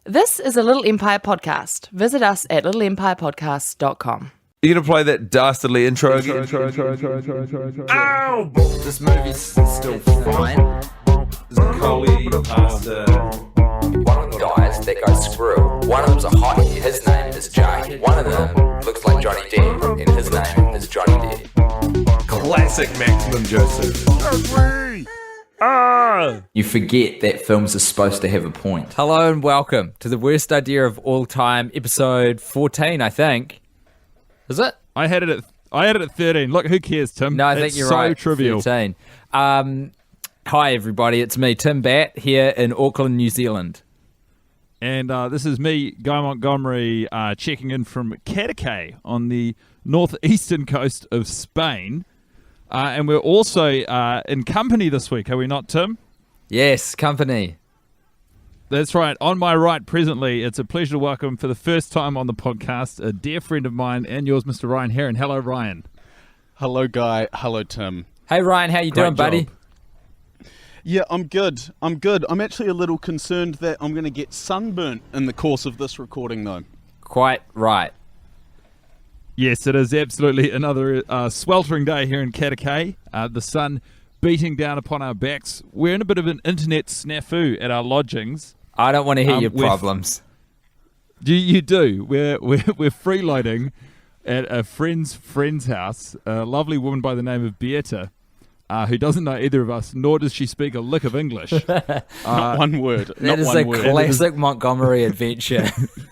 This is a Little Empire podcast. Visit us at littleempirepodcast.com. You gonna play that dastardly intro again? Ow! This movie's still fine. Coley pasta. One of the guys that goes Squirrel. One of them's a hottie. His name is JarHead. One of them looks like Johnny Depp, and his name is Johnny Depp. Classic Maximum Joseph. You forget that films are supposed to have a point. Hello and welcome to the worst idea of all time, episode 14, I think. Is it? I had it at 13. Look, who cares, Tim? No, I think you're right. So trivial. 13. Hi, everybody. It's me, Tim Batt, here in Auckland, New Zealand. And this is me, Guy Montgomery, checking in from Cadaqués on the northeastern coast of Spain. And we're also in company this week, are we not, Tim? Yes, company. That's right. On my right presently, it's a pleasure to welcome for the first time on the podcast a dear friend of mine and yours, Mr. Ryan Heron. Hello, Ryan. Hello, Guy. Hello, Tim. Hey, Ryan. How you doing, buddy? Yeah, I'm good. I'm actually a little concerned that I'm going to get sunburnt in the course of this recording, though. Quite right. Yes, it is absolutely another sweltering day here in Cadaqués. The sun beating down upon our backs. We're in a bit of an internet snafu at our lodgings. I don't want to hear your problems. You do. We're freeloading at a friend's house. A lovely woman by the name of Beata, who doesn't know either of us, nor does she speak a lick of English. Not one word. That is a classic Montgomery adventure.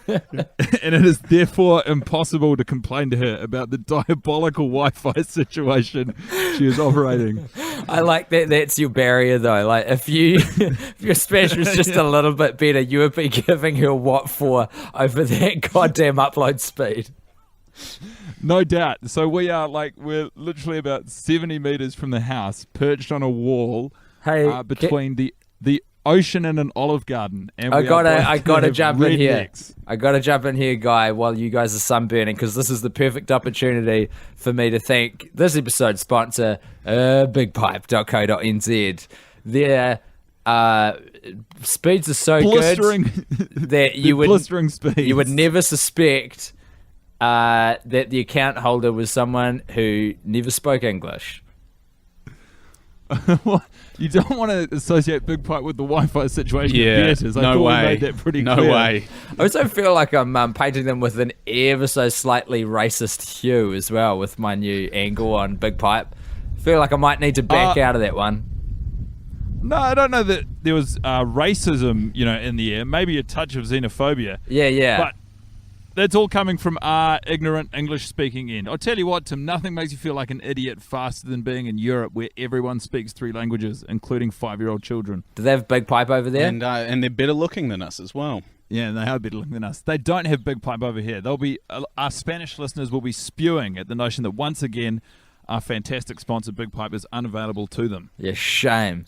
And it is therefore impossible to complain to her about the diabolical Wi-Fi situation she is operating. I like that. That's your barrier, though. Like, if your Spanish was just a little bit better, you would be giving her what for over that goddamn upload speed. No doubt. So we're literally about 70 meters from the house, perched on a wall, between the ocean and an olive garden. And I gotta jump in here. Necks. I gotta jump in here, Guy, while you guys are sunburning, because this is the perfect opportunity for me to thank this episode's sponsor, bigpipe.co.nz. Their speeds are so blistering, good that you would never suspect that the account holder was someone who never spoke English. You don't want to associate Big Pipe with the Wi-Fi situation. Yeah, I thought we made that pretty clear. No way. I also feel like I'm painting them with an ever so slightly racist hue as well with my new angle on Big Pipe. I feel like I might need to back out of that one. No, I don't know that there was racism, in the air. Maybe a touch of xenophobia. Yeah. But that's all coming from our ignorant English-speaking end. I'll tell you what, Tim, nothing makes you feel like an idiot faster than being in Europe where everyone speaks 3 languages, including 5-year-old children. Do they have Big Pipe over there? And they're better looking than us as well. Yeah, they are better looking than us. They don't have Big Pipe over here. Our Spanish listeners will be spewing at the notion that once again, our fantastic sponsor, Big Pipe, is unavailable to them. Yeah, shame.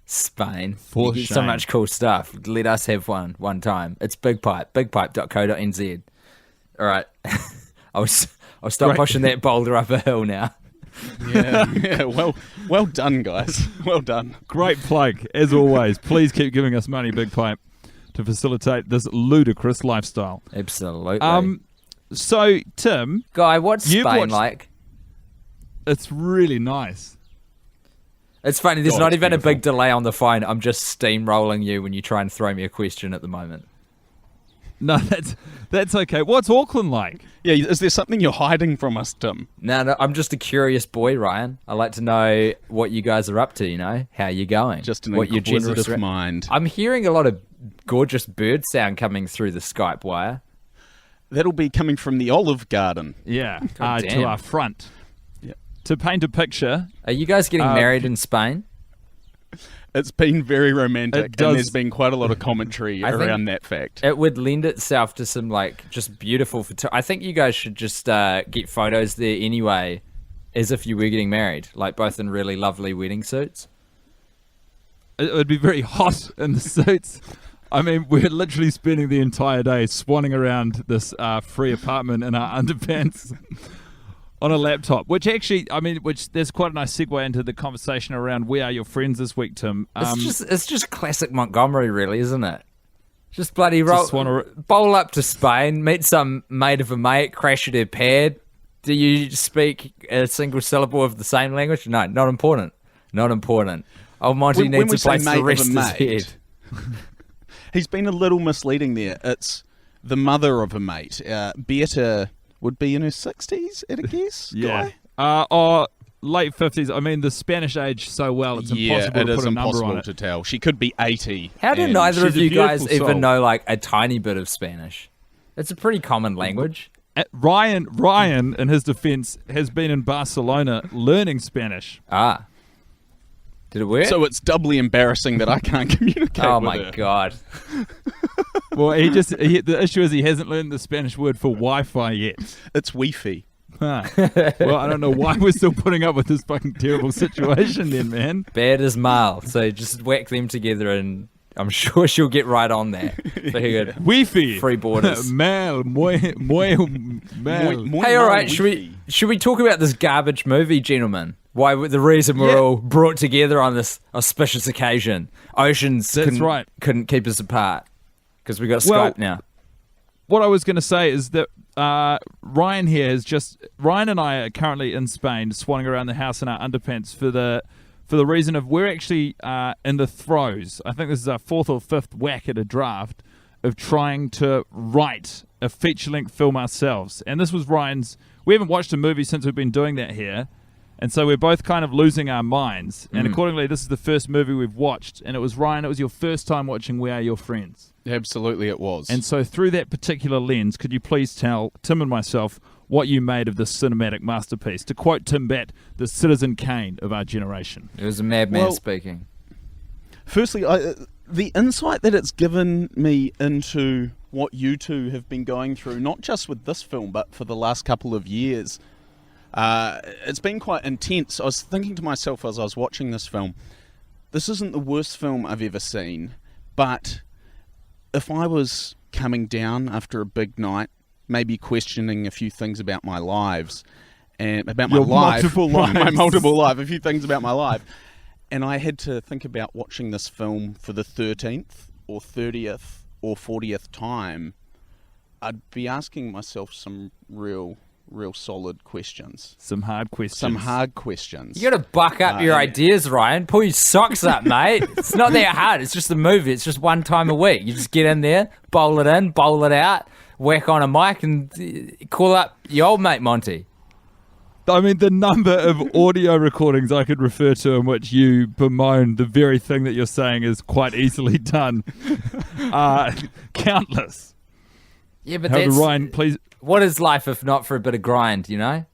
Spain. For you get shame. so much cool stuff. Let us have one time. It's Big Pipe. Bigpipe.co.nz. All right. I'll stop pushing that boulder up a hill now. Yeah. Well done, guys. Well done. Great plug, as always. Please keep giving us money, Big Pipe, to facilitate this ludicrous lifestyle. Absolutely. So, Tim, Guy, what's Spain like? It's really nice. It's funny, there's not it's even beautiful. a big delay on the phone. I'm just steamrolling you when you try and throw me a question at the moment. No, that's okay. What's Auckland like? Yeah, is there something you're hiding from us, Tim? No, I'm just a curious boy, Ryan. I like to know what you guys are up to, how you're going. Just an what your inquisitive mind. I'm hearing a lot of gorgeous bird sound coming through the Skype wire. That'll be coming from the Olive Garden. Yeah, God to damn. our front. Yeah. To paint a picture, Are you guys getting married in Spain? It's been very romantic, It does. and there's been quite a lot of commentary I think- around that fact. It would lend itself to some just beautiful I think you guys should just get photos there anyway, as if you were getting married, both in really lovely wedding suits. it would be very hot in the suits. I mean, we're literally spending the entire day swanning around this free apartment in our underpants. on a laptop, which actually, there's quite a nice segue into the conversation around We Are Your Friends this week, Tim. It's just classic Montgomery, really, isn't it? Just bloody roll, Just wanna- bowl up to Spain, meet some mate of a mate, crash at their pad. Do you speak a single syllable of the same language? No, not important. Not important. Old Monty When needs we a say place mate to of rest a his mate, head. He's been a little misleading there. It's the mother of a mate. Beata would be in her 60s, at a guess. Yeah. Guy? Or late 50s. I mean, the Spanish age so well, it's impossible it to is put a number impossible on it. to tell. She could be 80. How do and neither of she's a you guys beautiful even soul. know like a tiny bit of Spanish? It's a pretty common language. Ryan, in his defense, has been in Barcelona learning Spanish. Ah. Did it work? So it's doubly embarrassing that I can't communicate oh with my her. god. Well, the issue is he hasn't learned the Spanish word for Wi-Fi yet. It's Wi-Fi. Huh. Well, I don't know why we're still putting up with this fucking terrible situation then, man. Bad as mal. So just whack them together and I'm sure she'll get right on that. Very good. Wi-Fi. Free borders. Mal. Hey, all right. Should we talk about this garbage movie, gentlemen? Why the reason we're all brought together on this auspicious occasion? Oceans couldn't keep us apart because we got Skype now. What I was going to say is that Ryan and I are currently in Spain, swanning around the house in our underpants for the reason of we're actually in the throes. I think this is our fourth or fifth whack at a draft of trying to write a feature-length film ourselves. And this was Ryan's. We haven't watched a movie since we've been doing that here. And so we're both kind of losing our minds. And accordingly, this is the first movie we've watched. And it was, Ryan, it was your first time watching We Are Your Friends. Absolutely it was. And so through that particular lens, could you please tell Tim and myself what you made of this cinematic masterpiece? To quote Tim Batt, the Citizen Kane of our generation. It was a madman speaking. Firstly, the insight that it's given me into what you two have been going through, not just with this film, but for the last couple of years, it's been quite intense. I was thinking to myself as I was watching this film, this isn't the worst film I've ever seen, but if I was coming down after a big night, maybe questioning a few things about my lives, and about my life, my multiple life, a few things about my life, and I had to think about watching this film for the 13th or 30th or 40th time, I'd be asking myself some real solid questions. Some hard questions. You gotta buck up your ideas, Ryan. Pull your socks up, mate. It's not that hard. It's just a movie. It's just one time a week. You just get in there, bowl it in, bowl it out, whack on a mic, and call up your old mate Monty. I mean, the number of audio recordings I could refer to in which you bemoan the very thing that you're saying is quite easily done. Countless. Yeah, but However, that's... Ryan, please... What is life if not for a bit of grind, you know?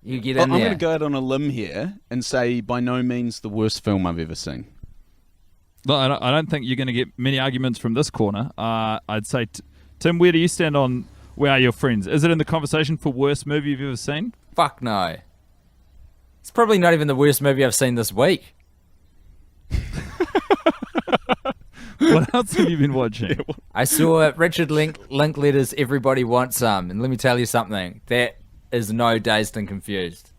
You get in there. I'm going to go out on a limb here and say by no means the worst film I've ever seen. No, I don't think you're going to get many arguments from this corner. I'd say, Tim, where do you stand on Where Are Your Friends? Is it in the conversation for worst movie you've ever seen? Fuck no. It's probably not even the worst movie I've seen this week. What else have you been watching? I saw Richard Linklater's Everybody Wants Some, and let me tell you something. That is no Dazed and Confused.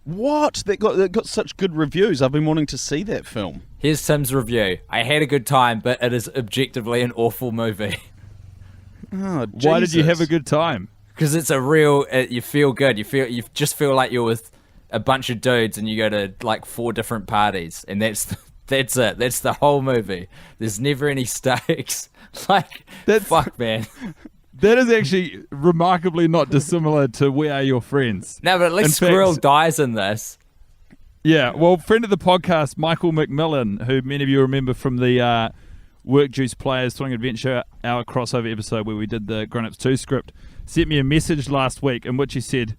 What? That got such good reviews. I've been wanting to see that film. Here's Tim's review. I had a good time, but it is objectively an awful movie. Oh, Why did you have a good time? Because it's a real... you feel good. You just feel like you're with a bunch of dudes and you go to like 4 different parties, and that's it. That's the whole movie. There's never any stakes. Fuck, man. That is actually remarkably not dissimilar to Where Are Your Friends? No, but at least Squirrel dies in this. Yeah, well, friend of the podcast, Michael McMillan, who many of you remember from the Work Juice Players Swimming Adventure Hour crossover episode where we did the Grown Ups 2 script, sent me a message last week in which he said,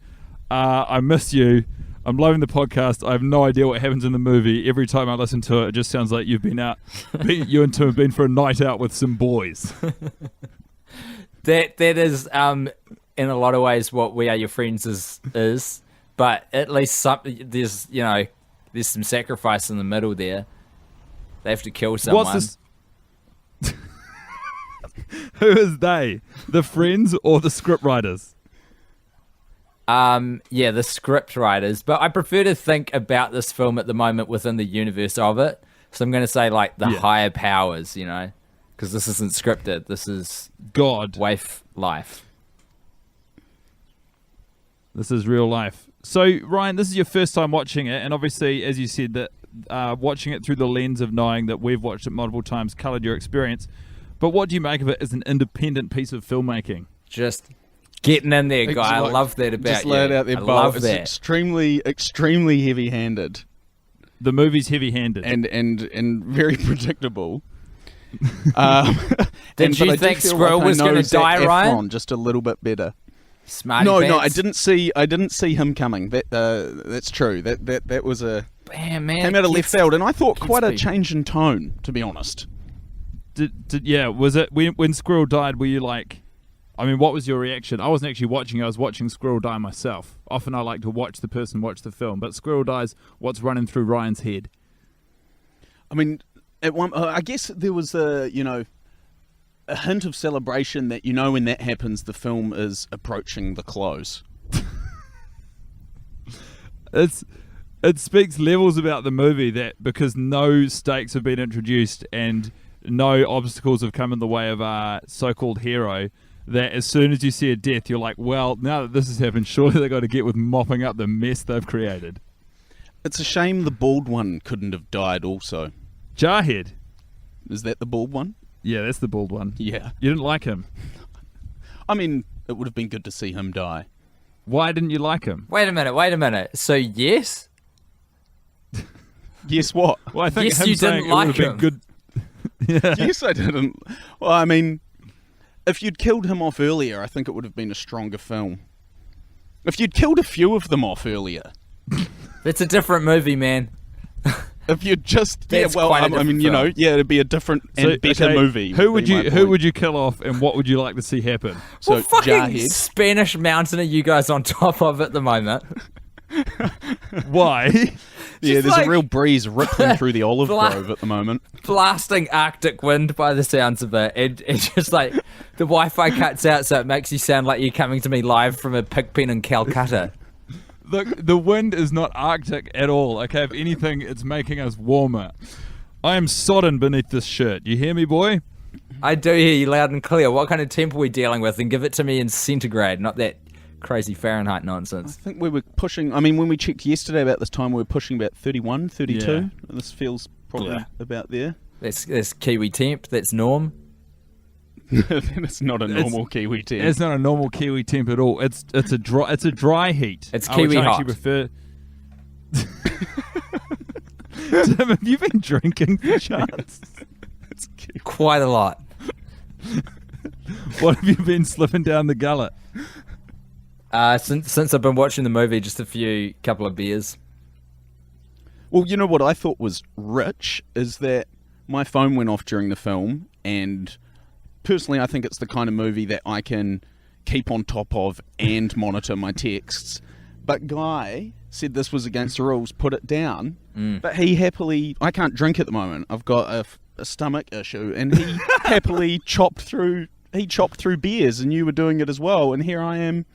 I miss you. I'm loving the podcast. I have no idea what happens in the movie. Every time I listen to it, it just sounds like you've been out. You and Tim have been for a night out with some boys. That is, in a lot of ways, what We Are Your Friends is. But at least there's some sacrifice in the middle there. They have to kill someone. What's this? Who is they? The friends or the script writers? Yeah, the script writers, but I prefer to think about this film at the moment within the universe of it. So I'm going to say like the higher powers, because this isn't scripted. This is God. waif life. This is real life. So, Ryan, this is your first time watching it, and obviously, as you said, that watching it through the lens of knowing that we've watched it multiple times coloured your experience. But what do you make of it as an independent piece of filmmaking? Just getting in there, guy. I love that about just you. lay it out there, I Bo. love It's that. extremely, extremely heavy-handed The movie's heavy-handed. and very predictable. Did but you I do think feel Squirrel like I was know going to Zac die, Ryan? Efron just a little bit better. Smarty No, pants. I didn't see him coming. That's true. That was a Man, came out of left field, and I thought quite a speed. change in tone, to be honest. Was it when Squirrel died? Were you like, I mean, what was your reaction? I wasn't actually watching. I was watching Squirrel die myself. Often I like to watch the person watch the film, but Squirrel dies. What's running through Ryan's head? I mean, at one, I guess there was a hint of celebration that when that happens, the film is approaching the close. It speaks levels about the movie that because no stakes have been introduced and no obstacles have come in the way of our so-called hero, that as soon as you see a death, you're like, well, now that this has happened, surely they've got to get with mopping up the mess they've created. It's a shame the bald one couldn't have died also. JarHead. Is that the bald one? Yeah, that's the bald one. Yeah. You didn't like him. I mean, it would have been good to see him die. Why didn't you like him? Wait a minute. So yes? Yes, what? Well, I think Yes, him you saying didn't it would like have been him. good. Yeah. Yes, I didn't. Well, I mean, if you'd killed him off earlier, I think it would have been a stronger film. If you'd killed a few of them off earlier. It's a different movie, man. If you just That's quite a I mean, different film. it'd be a different and better okay, movie. Who would would you kill off, and what would you like to see happen? So What fucking JarHead. Spanish mountain are you guys on top of at the moment? Why? Yeah, there's like- a real breeze rippling through the olive Bla- grove at the moment. Blasting Arctic wind by the sounds of it. It's just like the Wi-Fi cuts out, so it makes you sound like you're coming to me live from a pig pen in Calcutta. The wind is not Arctic at all. Okay, if anything, it's making us warmer. I am sodden beneath this shirt. You hear me, boy? I do hear you loud and clear. What kind of temp are we dealing with? And give it to me in centigrade, not that crazy Fahrenheit I nonsense. think we were pushing, I mean, when we checked yesterday about this time, we were pushing about 31, 32. Yeah. This feels probably Yeah. about there. That's Kiwi temp. That's norm. It's not a normal Kiwi temp. It's not a normal Kiwi temp at all. It's a dry heat. It's which Kiwi I hot. actually prefer. Tim, have you been drinking for chance? It's Kiwi. Quite a lot. What have you been slipping down the gullet? Since I've been watching the movie, just a couple of beers. Well, you know what I thought was rich is that my phone went off during the film, and personally I think it's the kind of movie that I can keep on top of and monitor my texts. But Guy said this was against the rules, put it down. But he happily, I can't drink at the moment. I've got a stomach issue, and he happily chopped through beers, and you were doing it as well. And here I am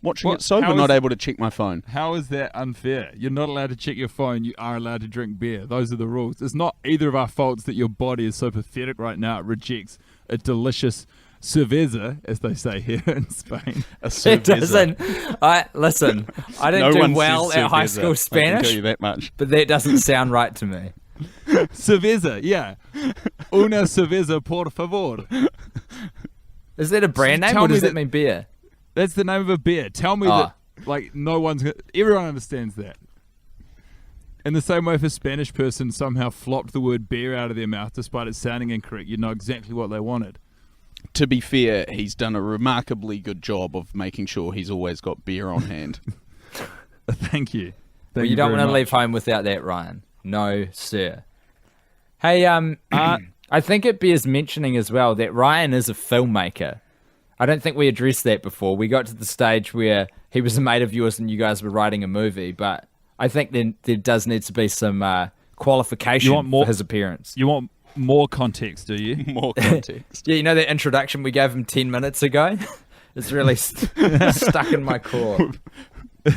watching What? it sober, How not is- able to check my phone. How is that unfair? You're not allowed to check your phone. You are allowed to drink beer. Those are the rules. It's not either of our faults that your body is so pathetic right now. It rejects a delicious cerveza, as they say here in Spain. A It cerveza. doesn't. Listen, I No didn't one do well says at high cerveza, school I can Spanish, tell you that much. but that doesn't sound right to me. Cerveza, yeah. Una cerveza, por favor. Is that a brand So name, tell or me does that that- mean beer? That's the name of a beer. Tell me Ah. that, like, no one's... Everyone understands that. In the same way, if a Spanish person somehow flopped the word beer out of their mouth, despite it sounding incorrect, you'd know exactly what they wanted. To be fair, he's done a remarkably good job of making sure he's always got beer on hand. Thank you. Well, Thank you don't very want to much. leave home without that, Ryan. No, sir. Hey, I think it bears mentioning as well that Ryan is a filmmaker. I don't think we addressed that before. We got to the stage where he was a mate of yours and you guys were writing a movie, but I think there does need to be some qualification You want more- for his appearance. You want more context, do you? More context. Yeah, you know that introduction we gave him 10 minutes ago? It's really stuck in my core. You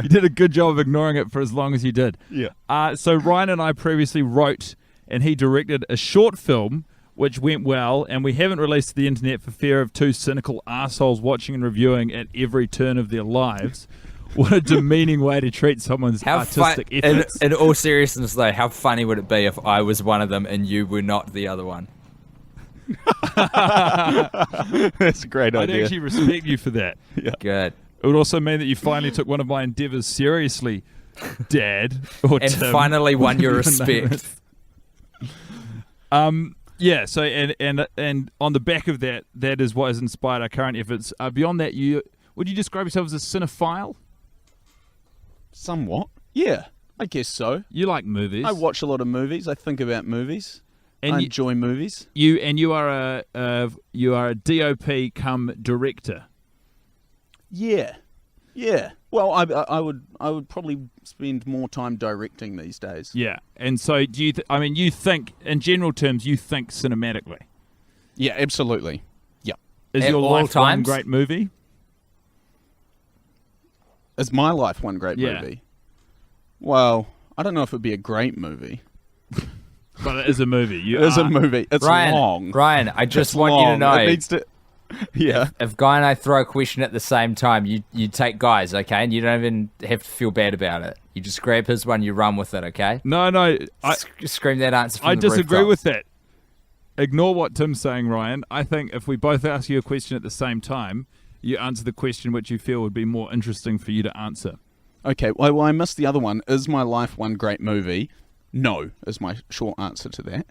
did a good job of ignoring it for as long as you did. Yeah. So Ryan and I previously wrote and he directed a short film which went well, and we haven't released to the internet for fear of two cynical assholes watching and reviewing at every turn of their lives. What a demeaning way to treat someone's artistic efforts. In all seriousness, though, how funny would it be if I was one of them and you were not the other one? That's a great I'd idea. actually respect you for that. Good. It would also mean that you finally took one of my endeavours seriously, Dad. Or And Tim, finally won your whatever your name respect. is. Yeah. So and on the back of that, that is what has inspired our current efforts. Beyond that, would you describe yourself as a cinephile? Somewhat. Yeah, I guess so. You like movies. I watch a lot of movies. I think about movies. And I you- enjoy movies. You are a DOP come director. Yeah. Well, I would probably spend more time directing these days. Yeah. And so do you? You think, in general terms, you think cinematically. Yeah, absolutely. Yeah. Is At your all life one times? great movie? Is my life one great Yeah. movie? Well, I don't know if it'd be a great movie. But it is a movie. It is a movie. It's long. Ryan, I just It's want you to long. know. It needs to. Yeah. If Guy and I throw a question at the same time, you take Guy's, okay? And you don't even have to feel bad about it. You just grab his one, you run with it, okay? No. Scream that answer from I the disagree with rooftops. that. Ignore what Tim's saying, Ryan. I think if we both ask you a question at the same time, you answer the question which you feel would be more interesting for you to answer. Okay. Well, I missed the other one. Is my life one great movie? No, is my short answer to that.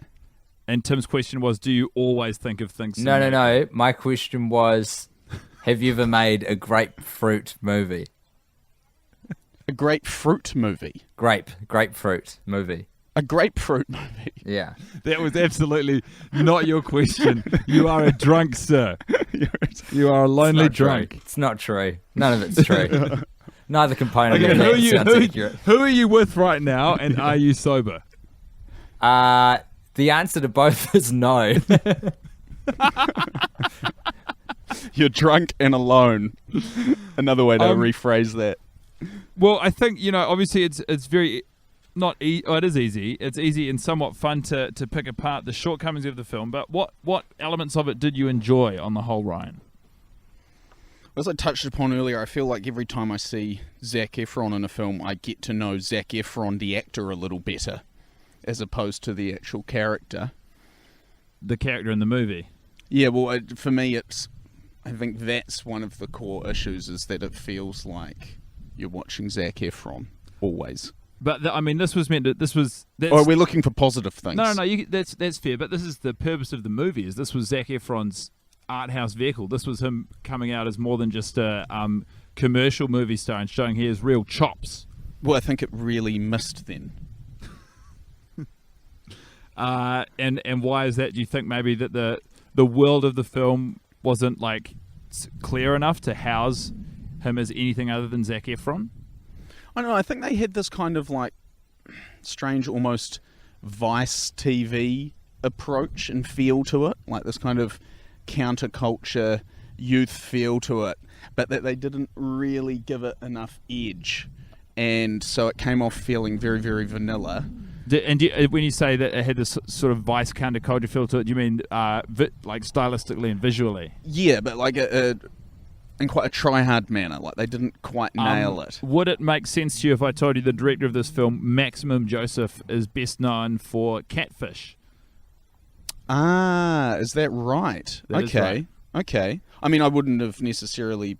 And Tim's question was, do you always think of things No. My question was, have you ever made a grapefruit movie? A grapefruit movie. Grapefruit movie. A grapefruit movie. Yeah. That was absolutely not your question. You are a drunk, sir. You are a lonely Not true. drunk. It's not true. None of it's true. Neither component Okay, of that sounds accurate. who are you with right now, and are you sober? The answer to both is no. You're drunk and alone. Another way to Um, rephrase that. Well, I think, obviously it's very not it is easy. It's easy and somewhat fun to pick apart the shortcomings of the film. But what elements of it did you enjoy on the whole, Ryan? As I touched upon earlier, I feel like every time I see Zac Efron in a film, I get to know Zac Efron, the actor, a little better, as opposed to the actual character. The character in the movie. Yeah, well, for me, I think that's one of the core issues, is that it feels like you're watching Zac Efron always. But this was meant to. That's, Or we're looking for positive things. No, that's fair. But this is the purpose of the movie. Is this was Zac Efron's art house vehicle. This was him coming out as more than just a commercial movie star and showing he has real chops. Well, I think it really missed then. And why is that? Do you think maybe that the world of the film wasn't clear enough to house him as anything other than Zac Efron? I don't know. I think they had this kind of strange, almost Vice TV approach and feel to it, like this kind of counterculture youth feel to it, but that they didn't really give it enough edge, and so it came off feeling very, very vanilla. When you say that it had this sort of Vice counterculture feel to it, do you mean stylistically and visually? Yeah, but in quite a try-hard manner. Like they didn't quite nail it. Would it make sense to you if I told you the director of this film, Maximum Joseph, is best known for Catfish? Ah, is that right? That is right. Okay. I mean, I wouldn't have necessarily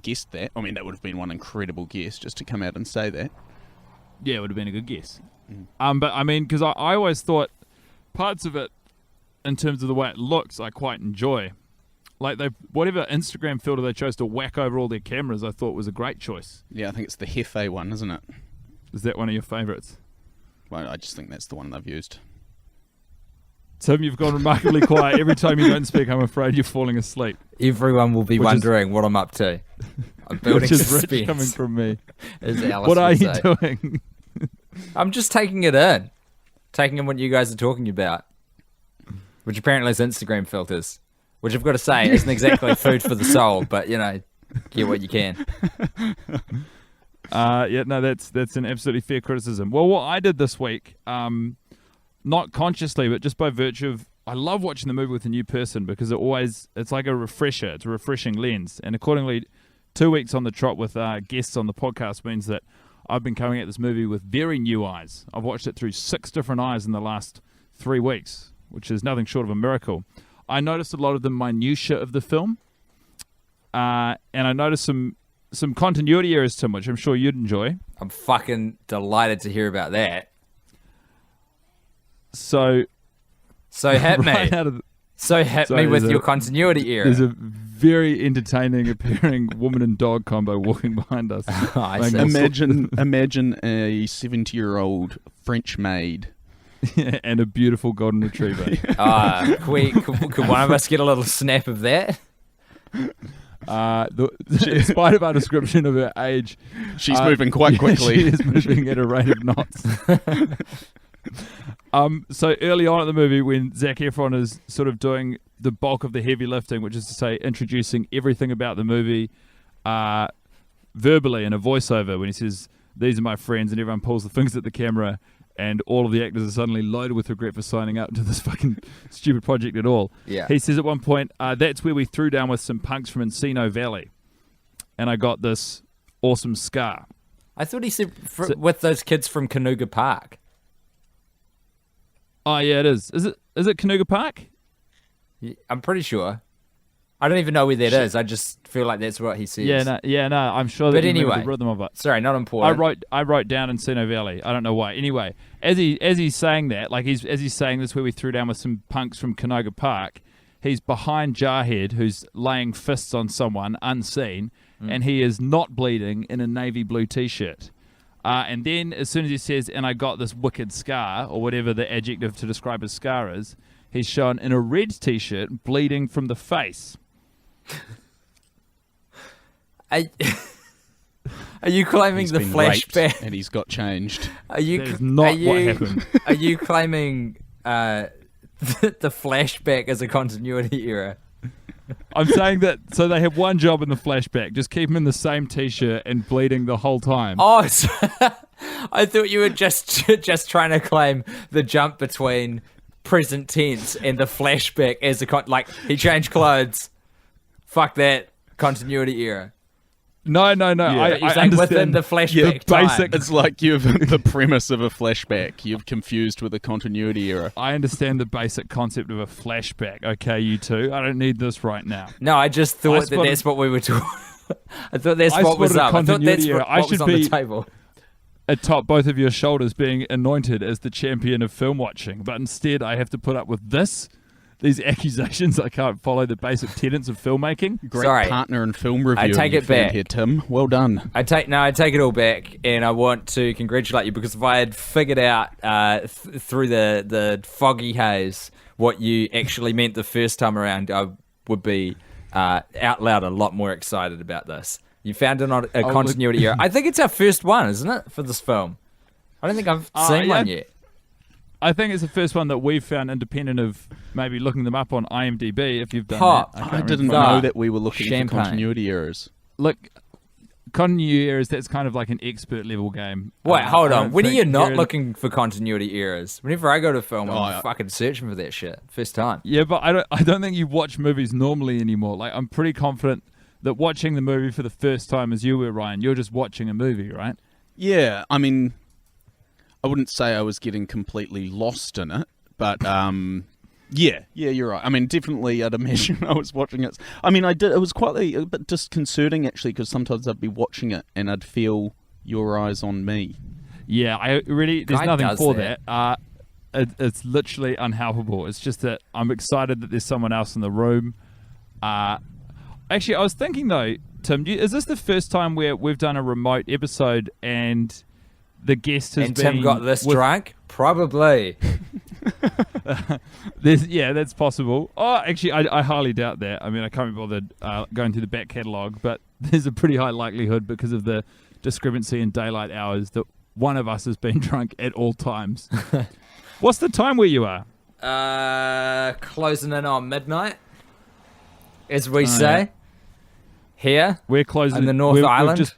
guessed that. I mean, that would have been one incredible guess just to come out and say that. Yeah, it would have been a good guess. But I mean, because I always thought parts of it, in terms of the way it looks, I quite enjoy. Like whatever Instagram filter they chose to whack over all their cameras, I thought was a great choice. Yeah, I think it's the Hefe one, isn't it? Is that one of your favourites? Well, I just think that's the one they've used. Tim, you've gone remarkably quiet. Every time you don't speak, I'm afraid you're falling asleep. Everyone will be wondering what I'm up to. I'm building Which is suspense. rich coming from me. As Alice What are would you say. doing? I'm just taking it in. Taking in what you guys are talking about. Which apparently is Instagram filters. Which I've got to say isn't exactly food for the soul, but get what you can. That's an absolutely fair criticism. Well, what I did this week, not consciously, but just by virtue of I love watching the movie with a new person because it's like a refresher. It's a refreshing lens. And accordingly, 2 weeks on the trot with guests on the podcast means that I've been coming at this movie with very new eyes. I've watched it through 6 different eyes in the last 3 weeks, which is nothing short of a miracle. I noticed a lot of the minutiae of the film, and I noticed some continuity errors, Tim, which I'm sure you'd enjoy. I'm fucking delighted to hear about that. So hit me. right out of the- So hit me with your continuity error. There's a very entertaining appearing woman and dog combo walking behind us. I see. Imagine a 70-year-old French maid. And a beautiful golden retriever. Could one of us get a little snap of that? In spite of our description of her age, She's moving quite quickly. She is moving at a rate of knots. So early on in the movie, when Zac Efron is sort of doing the bulk of the heavy lifting, which is to say introducing everything about the movie verbally in a voiceover, when he says, "These are my friends," and everyone pulls the fingers at the camera, and all of the actors are suddenly loaded with regret for signing up to this fucking stupid project at all. Yeah. He says at one point, that's where we threw down with some punks from Encino Valley, and I got this awesome scar. I thought he said with those kids from Canoga Park. Oh yeah, it is. Is it Canoga Park? I'm pretty sure. I don't even know where that is. I just feel like that's what he says. Yeah, no. I'm sure that But you remember anyway, the rhythm of it. Sorry, not important. I wrote down Encino Valley. I don't know why. Anyway, as he's saying that, like as he's saying this, where we threw down with some punks from Canoga Park, he's behind JarHead, who's laying fists on someone unseen, and he is not bleeding in a navy blue t-shirt. And then as soon as he says, "and I got this wicked scar," or whatever the adjective to describe his scar is, he's shown in a red t-shirt bleeding from the face. Are you claiming He's the been raped flashback? and he's got changed. Are you? That is not what happened. Are you claiming the flashback as a continuity error? I'm saying that so they have one job in the flashback, just keep him in the same t-shirt and bleeding the whole time. Oh, so I thought you were just trying to claim the jump between present tense and the flashback as a like he changed clothes. Fuck that continuity error. No. You're I saying understand within the flashback the time. basic. It's like you've the premise of a flashback you've confused with a continuity error. I understand the basic concept of a flashback. Okay, you two. I don't need this right now. No, I just thought spotted- that's what we were talking. I thought that's I what was spotted a up. I thought that's continuity error. what I was should on the be- table. Atop both of your shoulders, being anointed as the champion of film watching, but instead I have to put up with these accusations. I can't follow the basic tenets of filmmaking. Great Sorry. partner in film review. I take it back. here, Tim. Well done. I take it all back, and I want to congratulate you because if I had figured out through the foggy haze what you actually meant the first time around, I would be out loud a lot more excited about this. You found a continuity error. I think it's our first one, isn't it, for this film? I don't think I've seen one yet. I think it's the first one that we've found independent of maybe looking them up on IMDb if you've done Pop. that. I didn't remember. know that we were looking Champagne. for continuity errors. Look, continuity errors, that's kind of like an expert level game. Wait, hold I on. don't When are think you not you're in- looking for continuity errors? Whenever I go to film, I'm yeah. fucking searching for that shit. First time. Yeah, but I don't think you watch movies normally anymore. Like, I'm pretty confident that watching the movie for the first time as you were, Ryan, you're just watching a movie, right? Yeah, I mean, I wouldn't say I was getting completely lost in it, but yeah, you're right. I mean, definitely, I'd imagine I was watching it. I mean, I did. It was quite a bit disconcerting actually, because sometimes I'd be watching it and I'd feel your eyes on me. Yeah, there's Guy nothing does for that. that. It's literally unhelpable. It's just that I'm excited that there's someone else in the room. Actually, I was thinking though, Tim, is this the first time where we've done a remote episode and the guest has And been Tim got this with- drunk? Probably. Yeah, that's possible. Oh, actually, I highly doubt that. I mean, I can't be bothered going through the back catalogue, but there's a pretty high likelihood because of the discrepancy in daylight hours that one of us has been drunk at all times. What's the time where you are? Closing in on midnight, as we say. yeah. Here We're closing in the North we've Island. just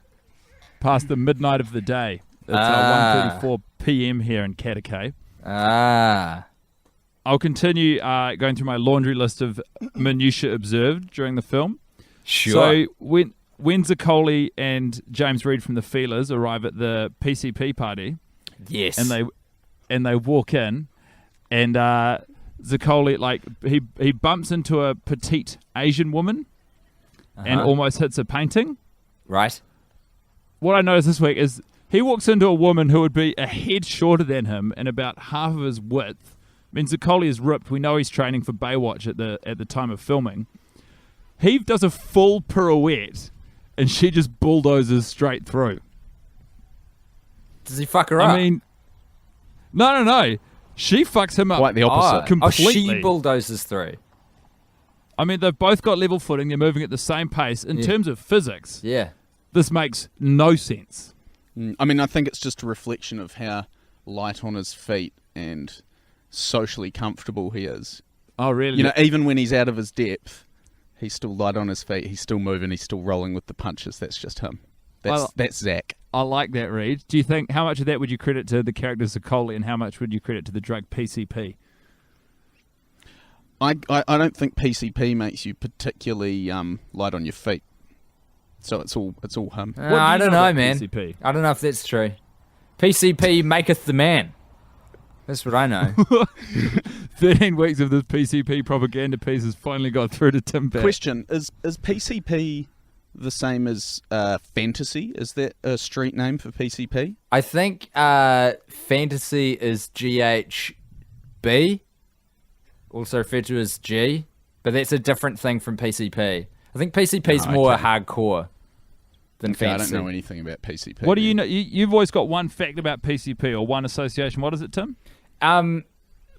past the midnight of the day. It's 1:34 p.m. here in Katakay. I'll continue going through my laundry list of minutiae observed during the film. Sure. So when Zaccoli and James Reed from the Feelers arrive at the PCP party, yes. and they walk in, and Zaccoli, like, he bumps into a petite Asian woman and almost hits a painting. Right. What I noticed this week is he walks into a woman who would be a head shorter than him and about half of his width. I mean, Zaccoli is ripped. We know he's training for Baywatch at the time of filming. He does a full pirouette, and she just bulldozes straight through. Does he fuck her up? I mean, no. She fucks him up. Quite the opposite. Completely. She bulldozes through. I mean, they've both got level footing. They're moving at the same pace. In terms of physics, Yeah. this makes no sense. I mean, I think it's just a reflection of how light on his feet and socially comfortable he is. Oh, really? You know, even when he's out of his depth, he's still light on his feet. He's still moving. He's still rolling with the punches. That's just him. That's Zach. I like that, Reed. Do you think, how much of that would you credit to the character Zaccoli and how much would you credit to the drug PCP? I don't think PCP makes you particularly light on your feet. So it's all him. I don't know, about man. PCP? I don't know if that's true. PCP maketh the man. That's what I know. 13 weeks of this PCP propaganda piece has finally got through to Tim Batt. Question, is PCP the same as fantasy? Is that a street name for PCP? I think fantasy is GHB, also referred to as G, but that's a different thing from PCP. I think PCP is more hardcore than Okay, I fantasy. don't know anything about PCP. What do you know? You've always got one fact about PCP or one association. What is it, Tim?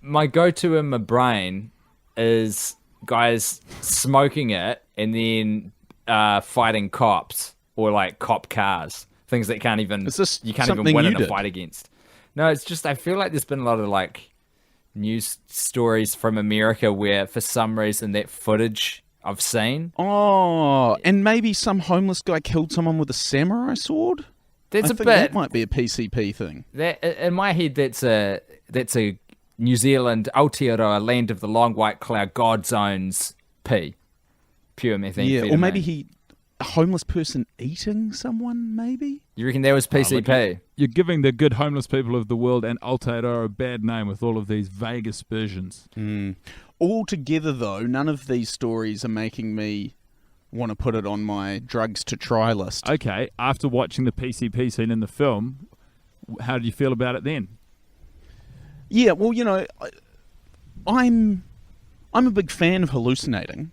My go-to in my brain is guys smoking it and then fighting cops or like cop cars, things that can't even Is this you can't even something win you in a did? fight against. No, it's just I feel like there's been a lot of like news stories from America where for some reason that footage I've seen. Oh, and maybe some homeless guy killed someone with a samurai sword? That's I a think bit that might be a PCP thing. that in my head. That's a New Zealand Aotearoa, land of the long white cloud, God zones P, pure methamphetamine. Yeah, or maybe a homeless person eating someone, maybe? You reckon that was PCP? You're giving the good homeless people of the world and Aotearoa a bad name with all of these vague aspersions. Altogether, though, none of these stories are making me want to put it on my drugs to try list. Okay, after watching the PCP scene in the film, how did you feel about it then? Yeah, well, you know, I'm a big fan of hallucinating,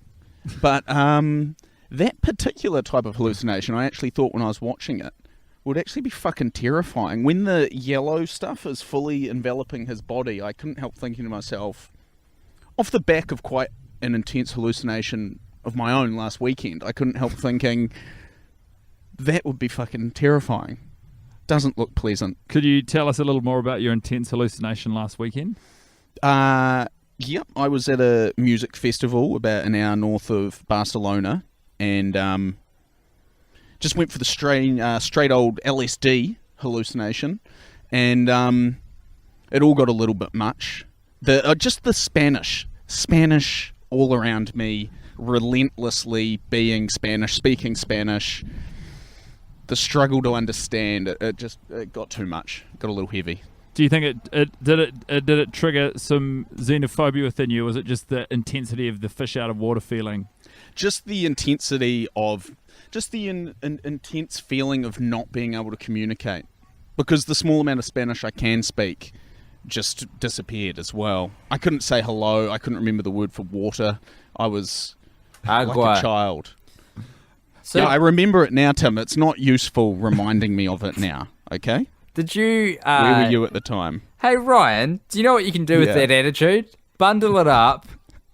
but that particular type of hallucination, I actually thought when I was watching it, would actually be fucking terrifying. When the yellow stuff is fully enveloping his body, I couldn't help thinking to myself, off the back of quite an intense hallucination of my own last weekend, I couldn't help thinking that would be fucking terrifying. Doesn't look pleasant. Could you tell us a little more about your intense hallucination last weekend? Yep, I was at a music festival about an hour north of Barcelona, and just went for the straight old LSD hallucination, and it all got a little bit much. Just the Spanish all around me, relentlessly being Spanish, speaking Spanish. The struggle to understand it got too much. Got a little heavy. Do you think did it trigger some xenophobia within you? Or was it just the intensity of the fish out of water feeling? Just the intensity of, just the intense feeling of not being able to communicate, because the small amount of Spanish I can speak just disappeared as well. I couldn't say hello. I couldn't remember the word for water. I was Agua. like a child. So Yeah, I remember it now, Tim. It's not useful reminding me of it now, okay? did you? Where were you at the time? Hey Ryan, do you know what you can do with Yeah. that attitude? Bundle it up,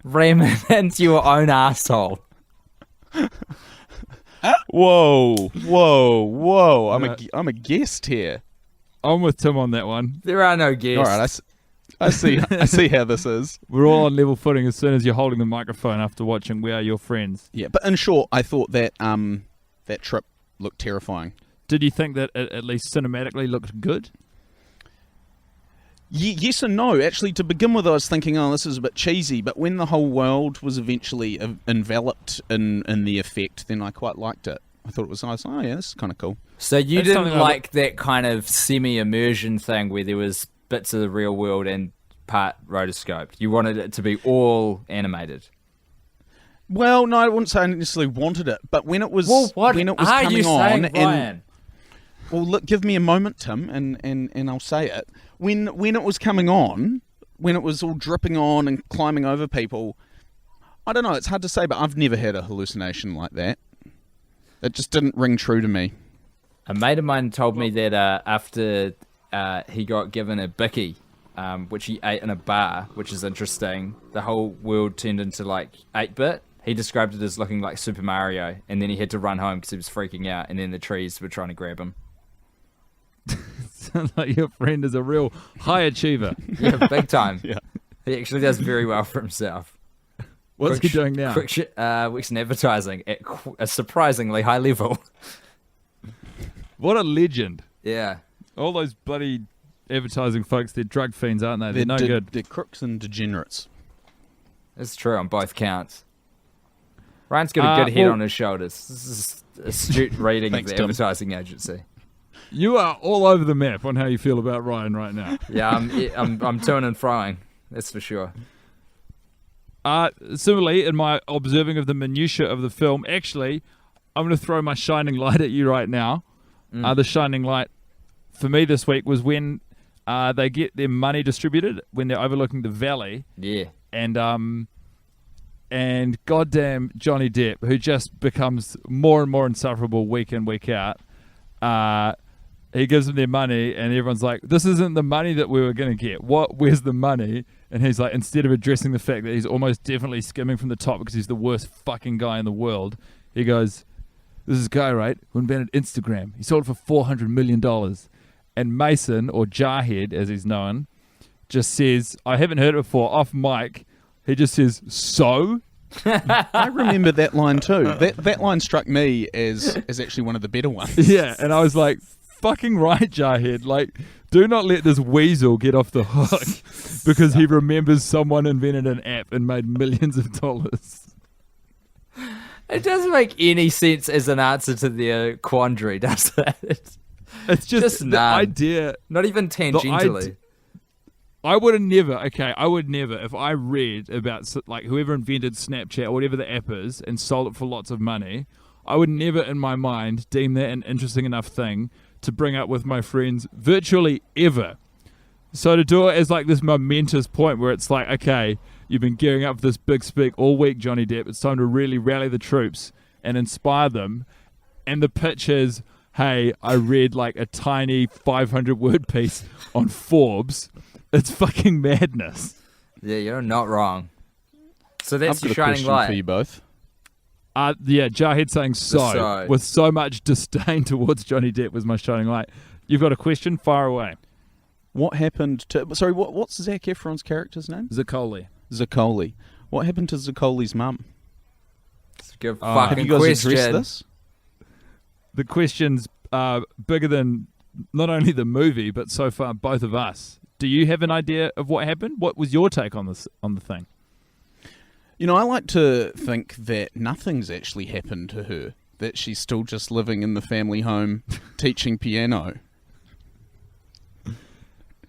ram it into your own asshole. Whoa. I'm a guest here. I'm with Tim on that one. There are no guests. All right, I see how this is. We're all on level footing as soon as you're holding the microphone after watching We Are Your Friends. Yeah, but in short, I thought that that trip looked terrifying. Did you think that it at least cinematically looked good? Yes and no. Actually, to begin with, I was thinking, oh, this is a bit cheesy. But when the whole world was eventually enveloped in the effect, then I quite liked it. I thought it was nice. Oh, yeah, this is kind of cool. So you That's didn't something like that kind of semi-immersion thing where there was bits of the real world and part rotoscoped. You wanted it to be all animated. Well, no, I wouldn't say I necessarily wanted it, but when it was when it was are coming you saying, on, Ryan? well, look, give me a moment, Tim, and I'll say it. When it was coming on, when it was all dripping on and climbing over people, I don't know. It's hard to say, but I've never had a hallucination like that. It just didn't ring true to me. A mate of mine told me that after he got given a bicky, which he ate in a bar, which is interesting, the whole world turned into like 8-bit. He described it as looking like Super Mario, and then he had to run home because he was freaking out, and then the trees were trying to grab him. Sounds like your friend is a real high achiever. Yeah, big time. Yeah. He actually does very well for himself. What's he doing now? Works in advertising at a surprisingly high level. What a legend. Yeah. All those bloody advertising folks, they're drug fiends, aren't they? They're no good. They're crooks and degenerates. It's true on both counts. Ryan's got a good head well- on his shoulders. This is astute reading Thanks, of the Tim. advertising agency. You are all over the map on how you feel about Ryan right now. Yeah, I'm toing and froing. That's for sure. Similarly, in my observing of the minutiae of the film, actually, I'm going to throw my shining light at you right now. The shining light for me this week was when they get their money distributed, when they're overlooking the valley. Yeah. And goddamn Johnny Depp, who just becomes more and more insufferable week in, week out. He gives them their money, and everyone's like, "This isn't the money that we were going to get. Where's the money?" And he's like, instead of addressing the fact that he's almost definitely skimming from the top because he's the worst fucking guy in the world, he goes, "This is a guy, right, who invented Instagram. He sold it for $400 million." And Mason, or JarHead as he's known, just says, I haven't heard it before, off mic, he just says, "So?" I remember that line too. That line struck me as actually one of the better ones. Yeah, and I was like, fucking right, Jarhead. Like, do not let this weasel get off the hook because he remembers someone invented an app and made millions of dollars. It doesn't make any sense as an answer to their quandary, does it? It's just the none. idea. Not even tangentially. I would never, if I read about like whoever invented Snapchat or whatever the app is and sold it for lots of money, I would never in my mind deem that an interesting enough thing to bring up with my friends virtually ever. So to do it as like this momentous point where it's like, okay, you've been gearing up for this big speak all week, Johnny Depp. It's time to really rally the troops and inspire them. And the pitch is, hey, I read like a tiny 500-word piece on Forbes. It's fucking madness. Yeah, you're not wrong. So that's I've your got a shining question light. for you both. Yeah, Jarhead saying So. with so much disdain towards Johnny Depp was my shining light. You've got a question? Fire away. What happened to... Sorry, what's Zac Efron's character's name? Zaccoli. Zaccoli. What happened to Zaccoli's mum? It's a good Have fucking you guys question. addressed this? The question's bigger than not only the movie, but so far both of us. Do you have an idea of what happened? What was your take on the thing? You know, I like to think that nothing's actually happened to her. That she's still just living in the family home, teaching piano.